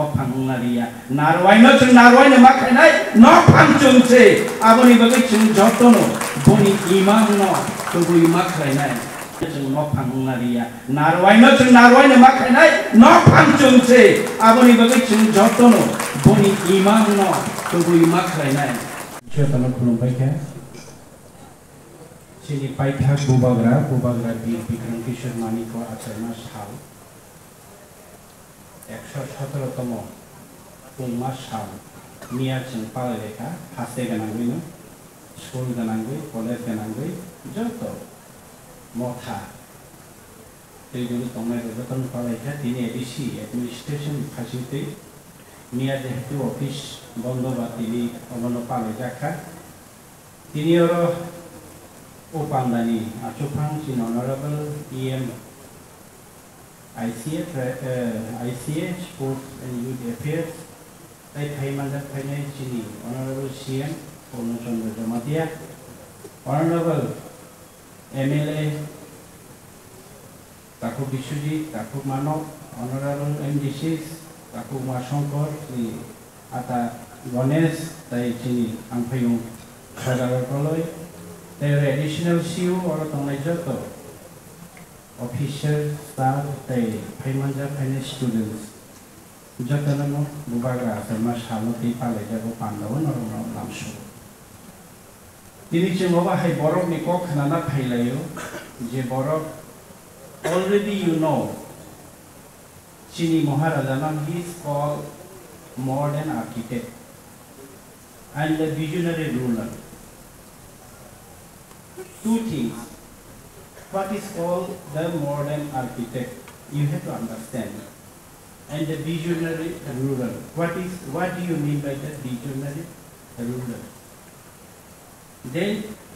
ngophangngaria narwaino chung narwaino makhainai nophanchungse aboni bagai chung jotono boni imangno tungui makhainai chung nophangngaria narwaino chung narwaino makhainai nophanchungse aboni bagai chung jotono boni imangno tungui makhainai chotano khulumbai kha sini paithak bubagra bir Bikram Kishore Maniko Acharma Shal 117তম পুংমা সাল মিয়া जों পালালেখা হাসে গানাঙ্গৈ school গানাঙ্গৈ college গানাঙ্গৈ যত মথা এইগুলো তোমার যতন পালাইখা তিনি ADC administration ফাসিতে মিয়া যেহেতু office বন্ধ বা তিনি অবন পালাই রাখা তিনি আরো ওপান্দানি আচুফাং চিন অনারেবল ইএম ICA Sports and Youth Affairs Thai Mandat Finance Chini Honorable CM Purna Chandra Jamatia Honorable MLA Taku Biswajit Taku Manok Honorable MDCs Taku Mashankar Sri Ata Ganesh Thai Chini Angpayung Sagarar Proloy There additional CU or Tongajato official staff Thai Paimanja Finance students Jatanamo Bubagra Sarma Shaloti Palajago Pandawan or Namsho Dinichimova Hai Borok Nikok Nana Pailayo Je Borok already you know Chini Moharajanam he is called modern architect and the visionary ruler. Two things. What is called the modern architect? You have to understand. And the visionary ruler. What do you mean by the visionary ruler? Then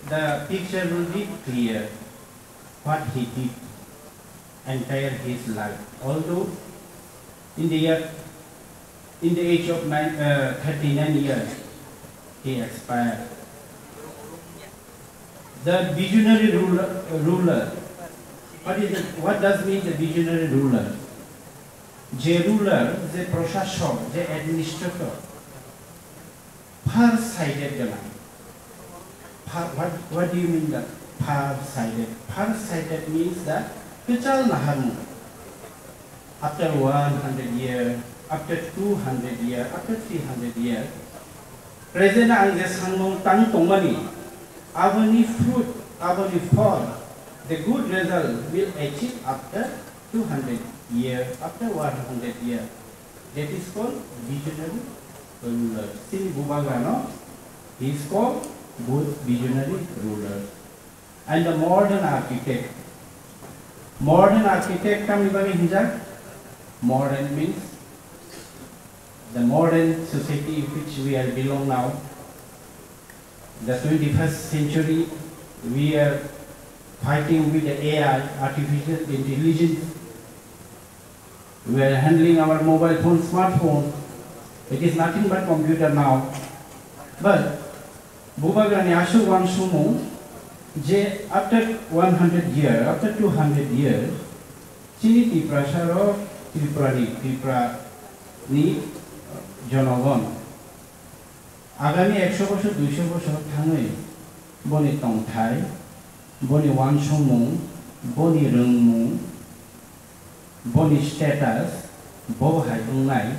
the picture will be clear. What he did entire his life. Although in the age of 39 years he expired. The visionary ruler. What does mean the visionary ruler? The ruler, the proshashok, the administrator. Far-sighted galang. What do you mean that? Far-sighted. Far-sighted means that Pichal nahamu. After 100 years, after 200 years, after 300 years, present ang jesangmong tang tongmani. Avani fruit, avani fall, the good result will achieve after 200 years, after 100 years. That is called visionary ruler. Sini Bubagano, he is called good visionary ruler. And the modern architect. Modern architect kami bagi hijab. Modern means the modern society in which we are belong now. The 21st century, we are fighting with the AI, artificial intelligence. We are handling our mobile phone, smartphone. It is nothing but computer now. But Bubagrani Ashu Wansumu, after 100 years, after 200 years, Chini Tiprasharo, Tiprani, Jonogon. Agami 100 বছর 200 বছর থাঙै বনি তংথাই বনি ওয়ানসমুং বনি रोंमुं boni status bo haidungnai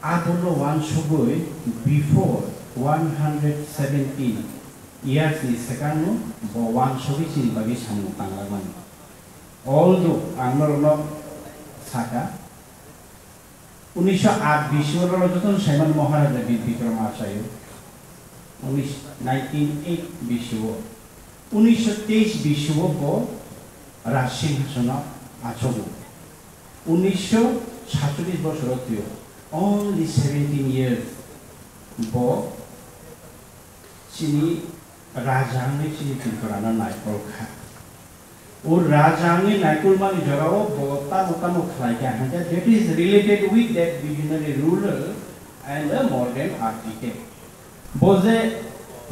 adolo wansugoi before 117 years ni sekarang bo wansugi cini bagi samu tanglaman although angnorno saka 1908 বিশ্বর যতন Simon মহারাজা বিক্রম আচার্য 1908 বিশ্ব 1923 বিশ্ব বো রাজসিংহাসন আচব 1947 বছর অতীয় only 17 years bo chini rajangni chini tinkorana naikolkha or rajangni naikolmani jorao bota motano khlaika hanja that is related with that visionary ruler and the modern architect boze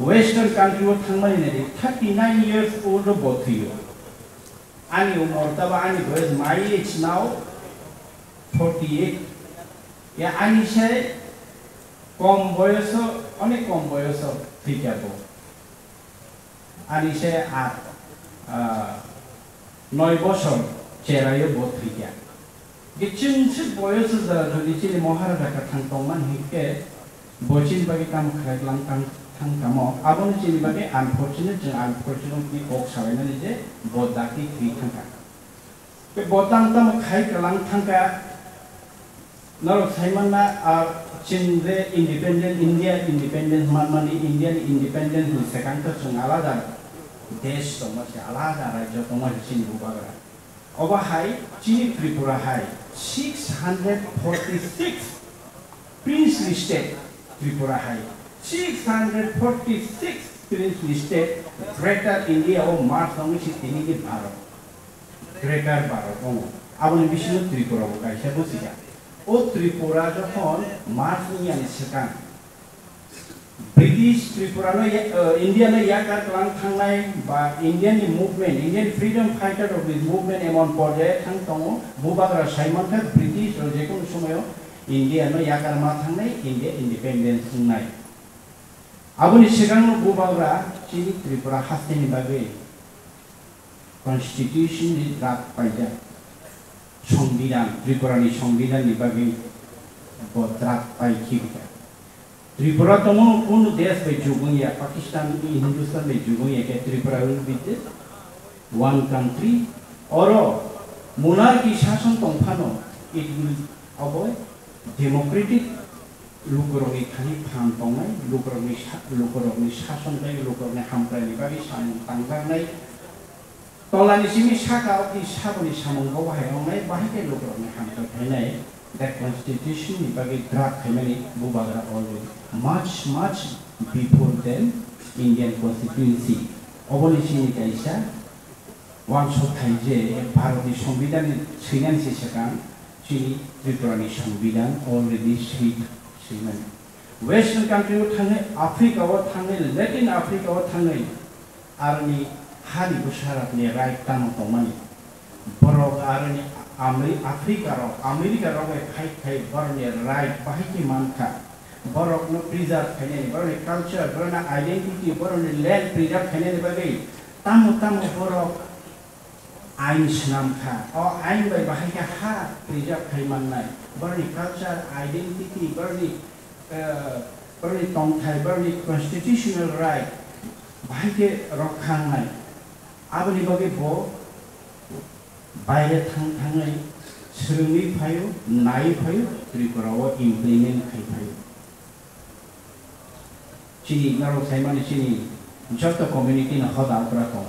western country o thangmani ne 39 years old bothiyo ani umor taba ani boys my age now 48 या आनिसे कम बयस अनेक कम बयस थैजाबो आनिसे 9 বছর চেরাयो बो थैजा गिचिंसे बयस जदि चिनि महाराजा का थांतोंमान हिके बचिन बागे काम खायलां थांतामो आबोनि चिनि बागे अनफॉर्चुनेटली ok साबायनानै जे बदाकी थै थांका बे बदांताम खायलां थांका नरो साइमना चिनजे इंडिपेंडेंट इंडिया इंडिपेंडेंस मानमानि इंडियन इंडिपेंडेंस नि सेकंड जों आलादा देश दं मासे आलादा राज्य दं मासे चिनि बुबाग्रा अबा हाय चिनि त्रिपुरा हाय 646 princely state Tripura hi 646 princely state greater India or Mars दं मिसि तिनि के भारत greater भारत दं आबोनि बिसिनो त्रिपुरा को गायसा बसिया ओ त्रिपुरा जखन मार्च नि यानि सिगां ब्रिटिश त्रिपुरा नो इंडिया ने याकार क्लां थांनाय बा Indian movement Indian freedom fighter of this movement एमन पर्याय थां दङ बुबाग्रा साइमनखा ब्रिटिश जेकुन समय इंडिया नो याकार मा थांनाय इंडिया इंडिपेंडेंस थांनाय आबोनि सिगां बुबाग्रा चिनि त्रिपुरा हास्टेनि बागै कन्स्टिट्यूशन नि ड्राफ्ट पाइजा संविधान त्रिपुरानि संविधाननि बागै ड्राफ्ट पाइखिगा त्रिपुरा तमो कुन देश बे जुगुंया पाकिस्तान हिंदुस्तान बे जुगुंया के त्रिपुरा विद वन कंट्री और मोनार्की शासन तंफानो इट विल अबय डेमोक्रेटिक लुकरनि खानि फान तंनाय लुकरनि शासन बाय लुकरनि हामप्रायनि बागै सामु तांगारनाय तलानि सिमि साका अफि साबनि सामंगाव हायनाय बाहायके लुकरनि हामप्रायनाय that constitution ni bagi draft khamani bubagra already much before then Indian constituency obolishi ni kaisa wan so thaije bharati संविधान सिगां सिगां chini tripurani संविधान already सिगां western country o thangai africa o thangai latin africa o thangai arni hari busharat ni right tano tomani borok arni Africa ro khai barne right bahiki manka borok no preserve khane borne culture borne identity borne land preserve khane bagai tamu borok ain snam kha o ain bai bahika ha preserve khai mannai borne culture identity borne tong thai borne constitutional right bahike rokhangnai aboni bagai bo बायरे थांनाय सोलोंनि फायो नाय फायो त्रिपुराव implement खाय फायो चिनि नारो साइमानि चिनि जत community न हदाउत्रा को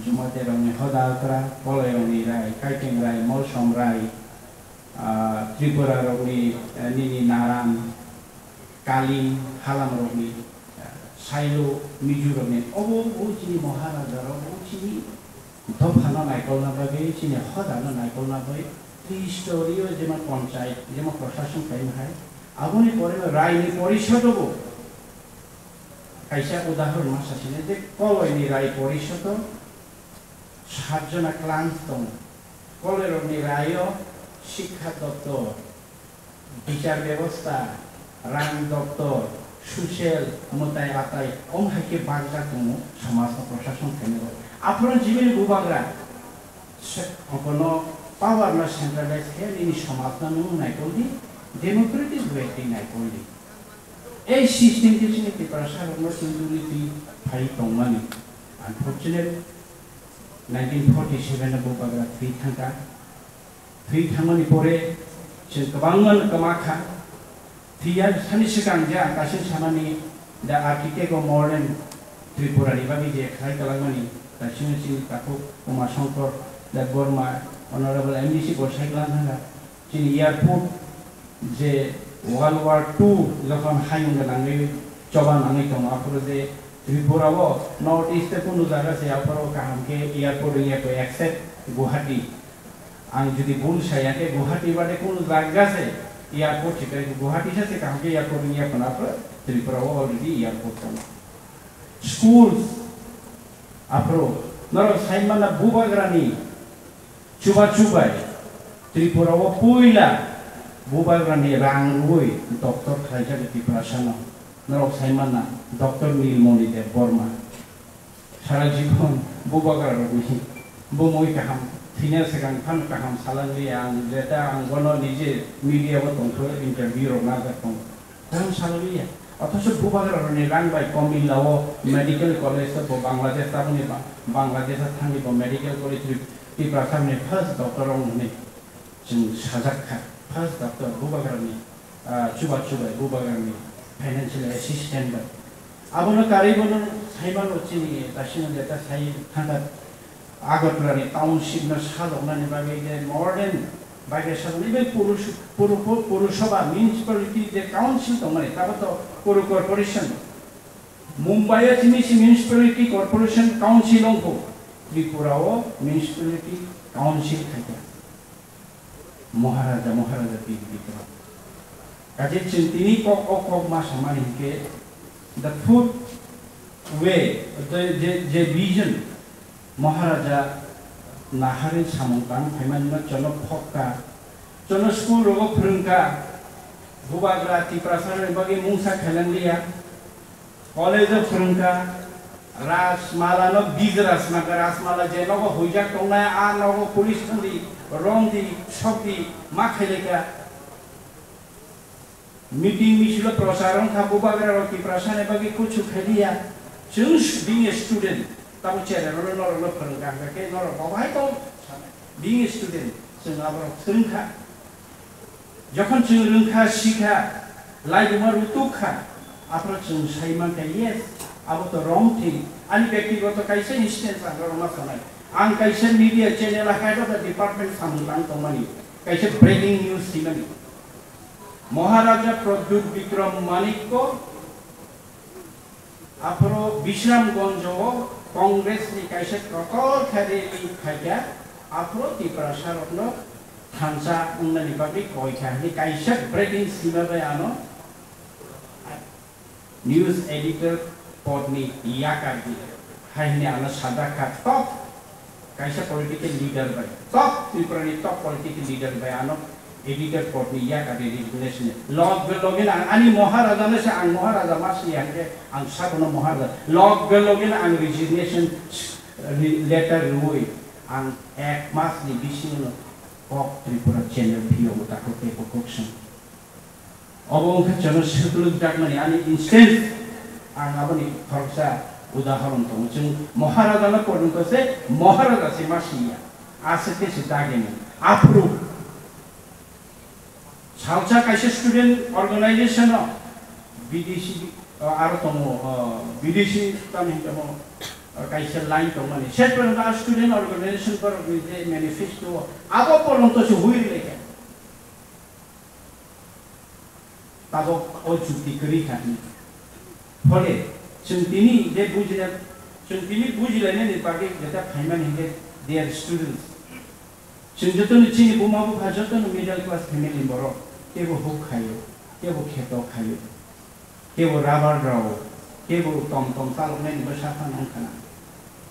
जुमाते रंग हदाउत्रा पले रंगनि राय काइटें राय मलसम राय त्रिपुरा रंगनि निनि नाराम कालिम हालाम रंगनि साइलो मिजुरमनि अबो चिनि महाराजा रंगनि चिनि दफाना नायकलना बागै चिनि हदाना नायकलना बागै थ्री स्टोरी जेमा पंचायत जेमा प्रशासन खायमाहाय आबोनि परे रायनि परिषदबो कायसा उदाहरण मासासिने जे कलयनि राय परिषद 7 जना क्लान्स दं कलयनि राय शिक्षा दप्तर বিচার ব্যবস্থা রাং দপ্তর সুশেল মোতাই আতাই অমহাইকে বাগলা দङ समाज प्रशासन खायनो आपन जीवन बुबाग्रा अपनो पावर न सेंट्रलाइज है नि समाज न नायकोलि डेमोक्रेटिक वे नायकोलि ए सिस्टम के चिनि के प्रसार न सिंगुलिटी फाइ तंमानि अनफॉर्चुनेट 1947 बुबाग्रा थै थांमानि परे जों गोबांमोन कमाखा थैया सानि सिगां जा गासिन सानानि दा आर्किटेक्ट अफ मॉडर्न त्रिपुरानि बागै जे खाय खालामनानि दासिमसिम ताखौ उमा शंकर दा बर्मा अनरेबल एमडीसी गसाइग्लांहा चिनि एयारपोर्ट जे वर्ल्ड वार 2 जखन हायुं गोनाङै जबानाङै दङ आफोर जे त्रिपुराव नॉर्थ ईस्ट कोनो जायगा से आफोर काहामके एयारपोर्ट एक्सेप्ट गुवाहाटी आं जुदि भूल सायाके गुवाहाटी बादे कोनो जायगा से एयारपोर्ट छिके गुवाहाटी से काहामके एयारपोर्ट पर त्रिपुराव अलरेडी एयारपोर्ट दङ schools apro naro saimana bubagrani chuba त्रिपुराव पुइला bubagrani rangrui doktor khaija de prasana narok saimana doktor Nilmoni Dev Burma sara jibon bubagar rogni bumoi kaham thina segang phan kaham salangli ang jeta ang gono nije media bo tongtho interview rona ga tong tam salangli অথচ বুবাগারনি রাংবাই কমিলাও medical college তো বাংলাদেশ তাবনি বাংলাদেশ থানি medical college ত্রিপুরাসামনি first doctor রংনি जों साजाखा first doctor बुबागारनि चुबा बुबागारनि फाइनान्शियल एसिस्टेंट आबोनो कारिबोनो साइमान चिनि दासिम जेता साइ थांगा आगरतलानि टाउनशिप न सालनानि बागै जे मॉडर्न बागै सालनि बे पुरुषसभा म्युनिसिपालिटी जे काउन्सिल दंमाने ताबो तो पुर कॉर्पोरेशन मुंबई चिनि म्युनिसिपालिटी कॉर्पोरेशन काउन्सिल अंको त्रिपुराओ म्युनिसिपालिटी काउन्सिल थाया महाराजा टीवी काजे चिंतिनी कॉक मासमानी के द फूड वे जे विजन महाराजा नाहारे सामंतां फैमान चलो फक्का चलो स्कूल रोगो फोरोंका बुबाग्रा तिप्रासार बगे मुंसा खेलंलिया कॉलेज फोरोंका रासमाला न बीज रासमाला जे नगो होइजा टंना आ नगो पुलिस खंदी रंदी सबदी मा खेलेका मीटिंग मिছিল प्रसारण था बुबाग्रा रति प्रसाने बगे कुछ खेलिया जों बीइंग ए स्टूडेंट ताबो चेरे न फोरोंगा के न बाहाय तो बीइंग ए स्टूडेंट जों आबर फोरोंखा जखन जों रोंखा शिखा लाइदुमा रुतुखा आफर जों साइमान का यस अब तो रॉन्ग थिंग अनि व्यक्तिगत कैसे इंस्टेंस आंगरमा सनाय आं कैसे media channel head of the department सामलां तमनि कैसे ब्रेकिंग न्यूज सिमनि महाराजा प्रद्युत विक्रम मानिक को आपरो विश्रामगंज कांग्रेस नि कैसे प्रकल खेरेली खाया आपरो तिप्रासारनो थांसा उन्ननि बागै कयखा नि कैसे ब्रेकिंग सिमबे आनो न्यूज एडिटर पदनी याकागी हाइने आना सादा का टॉप कैसा पॉलिटिकल लीडर बाय टॉप त्रिपुरानी टॉप पॉलिटिकल लीडर बाय आनो एडिटर पदनी याकागी रिजनेशन लॉगिन आनी महाराजा ने से आं महाराजा मासि आंगे आं साबनो महाराजा लॉगिन आं रिजनेशन लेटर रुई आं एक मास नि बिसिनो टॉप त्रिपुरा चैनल भियो ताको पेपो कोक्सन अब उनका चैनल सेकुलर डाकमानि आनी इंस्टेंट आंगाबनि फरसा उदाहरण दं जों महाराजा न पदुंको से महाराजा से मासिया आसे से दागेनि आप्रुव सालसा कैसे स्टूडेंट ऑर्गेनाइजेशन विदेशी आरो दङ विदेशी तानि दङ कैसे लाइन दं माने सेटलमेंट स्टूडेंट ऑर्गेनाइजेशन पर जे मैनिफेस्टो आबो पलंतो से हुइलेके ताबो ओ जुक्ति करी खानि फले चिंतिनी जे बुझले चिंतिनी बुझलेने नि बागे जेता फाइमान हिंगे देयर स्टूडेंट्स चिंजतन चिनि बुमाबु भाजतन मिडल क्लास फैमिली बरो केबो हो खायो केबो खेतो खायो केबो राबार राव केबो टम तालने नि बसाफा नंखाना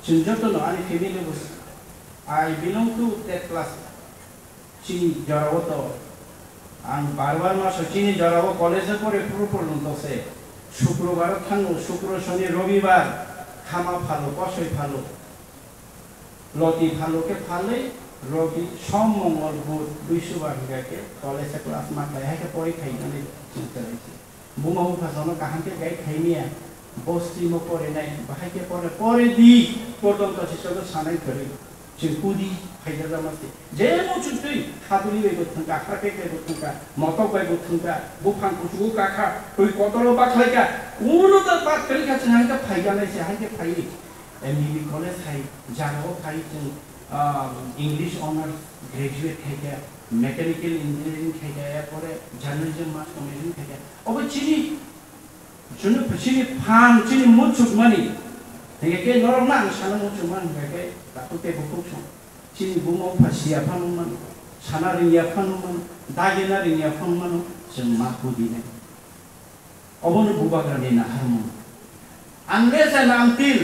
चिंजतन आनि फैमिली बस I belong to that class चिनि जरावतो आं बार मास चिनि जरावो कॉलेज करे प्रोपर नंतसे शुक्रवार थांगो शुक्र शनि रविवार खामा फालो कसै फालो लति फालो के फाले रवि सोम मंगल बुध दुइसुबार के कॉलेज क्लास मा लाय के परीक्षा इने चिंता रहिছে बुमाउ फासनो कहां के गाइड खाइनिया बस्ती म परे नाय बाहाय के परे दि पर्यन्त सिसको सानाय गरि चिकुदी फाइदा मासे जे मो चुतै खादुली बेगो थंका खाके बेगो थंका मतो बेगो थंका बुफां कुचु काखा तोय कतरो बाखलायका उनो त बात करि का छनाय का फाइदा नाय से हाय के फाइ एमबीबी कॉलेज हाय जानो फाइ जों इंग्लिश ऑनर्स ग्रेजुएट थायका मैकेनिकल इंजीनियरिंग थायका परे जर्नलिज्म मास कम्युनिकेशन थायका अब चिनि जुन चिनि फान चिनि मुचुक मानि के नरम ना साना मुचुक मान के ताको ते बुकुक चिनि बुमाव फासिया फानुमन साना रिया फानुमन दागिना रिया फानुमन जों माखौ दिने अबनो बुबाग्रानि नाहारमन unless and until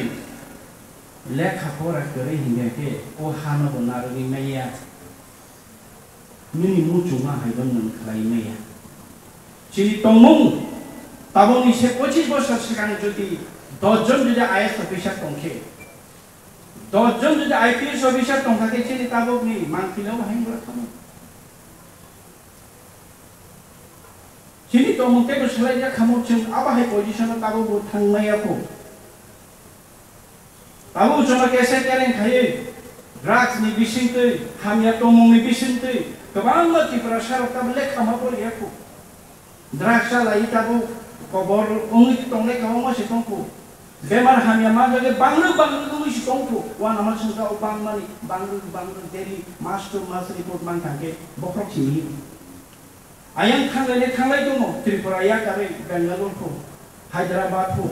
लेखा परा करे हिंगे के ओ हानो बनारो निमैया nini mucunga haibon nang kalaimaya. Chini tongmung tabong ise 25 বছর সেখানে যদি 10 জন যদি আইএস অফিসার তংখে 10 জন যদি আইপিএস অফিসার তংখাকে চিনি তাবক নি মানকিলেও হাইংরা থামো চিনি তংমতে বসলাই যা খামো जों আবাহাই পজিশন তাবো থাংমায়াকো তাবো जों কেসে কেরেं খায়ে ड्राग्स नि बिसिंतै हामिया तंमंनि बिसिंतै गोबां मानसिफोरा सारकाम लेखा मा बलियाखौ ड्राग्स लायो ताबो खबर उंनि तंले गाव मासे तंखौ बेमार हामिया मा जागे बांनो उंनि तंखौ वाना मा संगा बांमानि बांनो देरि मास रिपोर्ट मान थांगे बखरक सिनि आयं थांलाय दङ त्रिपुरा या कारे बेंगालुरुखौ हायद्राबादखौ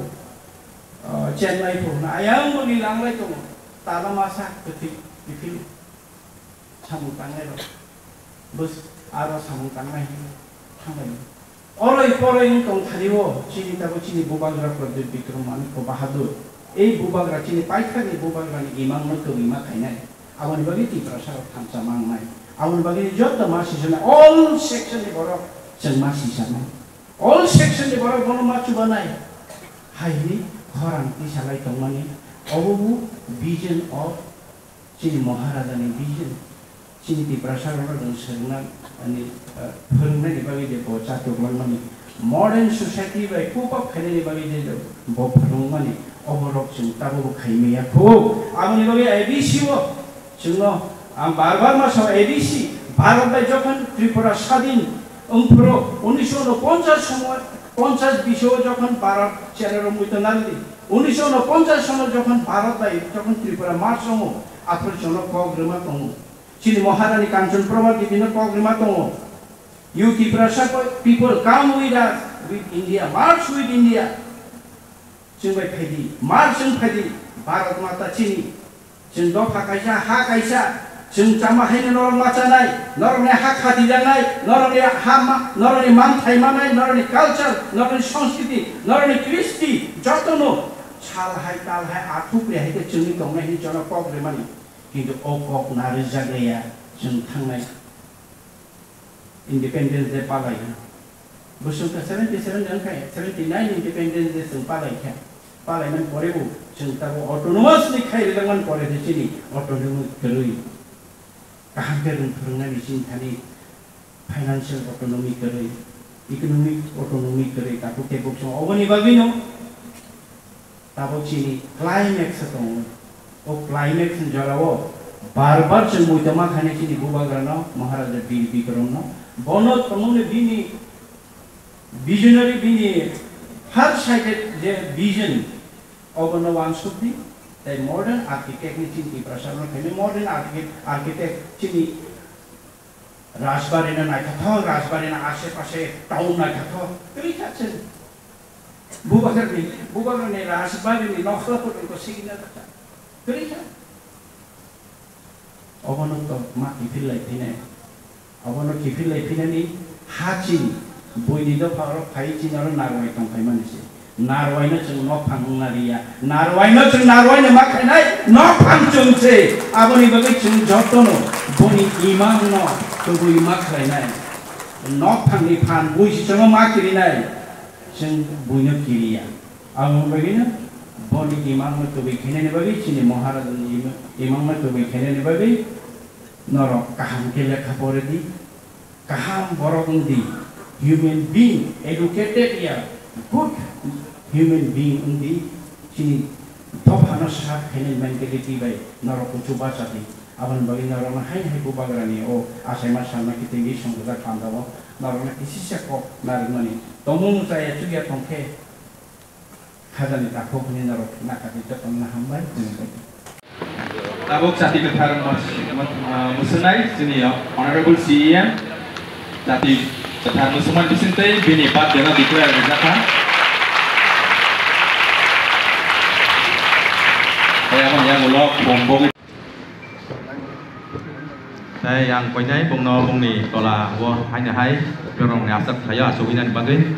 चेन्नाइखौ आयं मुनि लांलाय दङ ताला मासा गति बिफिल सामु तांनाय बस आरो सामु तांनाय थांबाय अरय परय दं थारिबो चिनि ताबो चिनि बुबाग्रा प्रदीप विक्रमान को बाहादुर এই बुबाग्रा चिनि पाइखानि बुबाग्रानि इमांनो कबिमा खायनाय आवन बागि तिप्रा सार थामसा मांनाय आवन बागि जत मासि सना ऑल सेक्शन नि बर जों मासि सना ऑल सेक्शन नि बर बन माचु बनाय हायनि खरांति सालाय दंमानि Abu vision of Chini महाराजानि vision चिनि तिप्रा सार दं सोंना अनि फोरोंनायनि बागि जे बचा दंमानि modern society by cope up खायनायनि बागि जे बफरोंमानि अबरक जों ताबो खायमेया खो आमनि बागि एबीसी ओ जोंनो आं बार मासाव एबीसी भारत बाय যখন ত্রিপুরা স্বাধীন उनफ्रो 1949 সময় 50 বিশ্বও যখন ভারত চেরার মুইতো নালি 1949 সনে যখন ভারত বাই যখন ত্রিপুরা মার্চ সময় আফর জন প্রোগ্রামা দङ চিনি মহারানী কাঞ্চন প্রভা বিভিন্ন প্রোগ্রামা দङ you Tripura people come with us with India merge with India जों बाय फायदि मार्च जों फायदि भारत माता चिनि जों द फाकायसा हा कायसा जों जामाहायनो नरम माचानाय नरमनि हा खादि जानाय नरमनि हा नरमनि मान थाइमानाय नरमनि कालचार नरमनि संस्कृति नरमनि कृष्टि जतनो सालहाय तालहाय आथुप्रे हायके जोंनि दंनायनि जन प्रग्रामानि किन्तु अकक नारि जागाया जों थांनाय इंडिपेंडेंस डे पालायो बोसोरखौ 77 जनखाय 79 इंडिपेंडेंस डे जों पालायखा पालायमोन परेबो जों ताबो अटोनोमासनि खायरिलांमोन परे दिसिनि अटोनोमस गरै गाहाम गोरों फोरोंनायनि सिन्थानि फाइनान्शियल अटोनोमी गरै इकोनॉमिक अटोनोमी गरै ताबो टेबुक सम अबनि बागिनो ताबो चिनि क्लाइमेक्स दङ ओ क्लाइमेक्स जरावो बार जों मुइतमा खाने चिनि बुबाग्रानो महाराजा वीर विक्रमनो बनो तमुने बिनि visionary bini har sided the vision of no one should be the modern architect ni chini prasarno khane modern architect chini rajbari na naitha rajbari na ashe pashe town na tha kri chachen bubagar ne rajbari ni nokhla ko signa ta kri cha obono to ma kifilai thine obono kifilai thine ni hachini बयनिदो भारत फाइ चिनारो नारवाय दंखाय मानसि नारवायनो जों न फांनारिया नारवायनो जों नारवायनो मा खायनाय न फांचोंसे आबनि बागै जों जतनो बनि इमांनो तो मा खायनाय न फांनि फान बयसिजों मा किरिनाय जों बयनो किरिया आबनि बागैनो बनि इमांनो तो बेखिनायनि बागै चिनि महाराजानि इमांनो तो बेखिनायनि बागै नरक काहाम केले खापरेदि काहाम बरगंदि human being educated ya good human being undi chini tophana sab khene mentality bai naroko chuba chati aban bagi narona hai bubagrani o asema sama kitingi songda khandawo narona kisisa ko narmani tomung saya chuya tongke khadani takho khini narok nakati jatonna hambai tabok chati kethar musunai sini honorable CEM chati Tetapi musuhan di sini bini pat dengan declare berjalan. Saya yang ulok bombong. Saya yang punya bongno bongni tola wah hanya hai kerong ngasap saya suwinan bagai.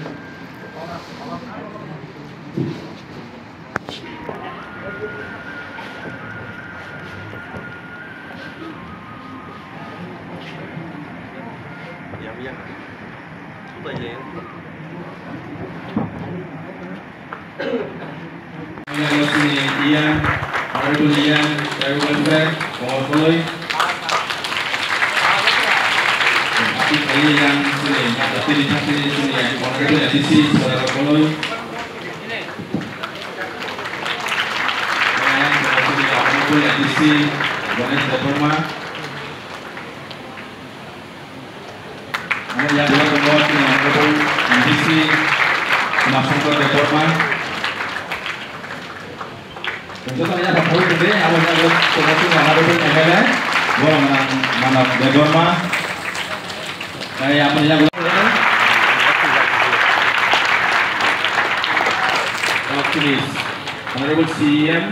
Ian, Honorable Ian, Honorable Brad, Honorable kali yang sini, tapi di sini ya, Honorable ADC, Saudara Poloy. Honorable ADC, Ganesh Deparma. Yang dua pembawa ini Honorable ADC, Masangkot Deparma. Contohnya Pak Poloy gede, awalnya promosi Honorable MLA, gua mana Deparma. Yang punya Honorable CM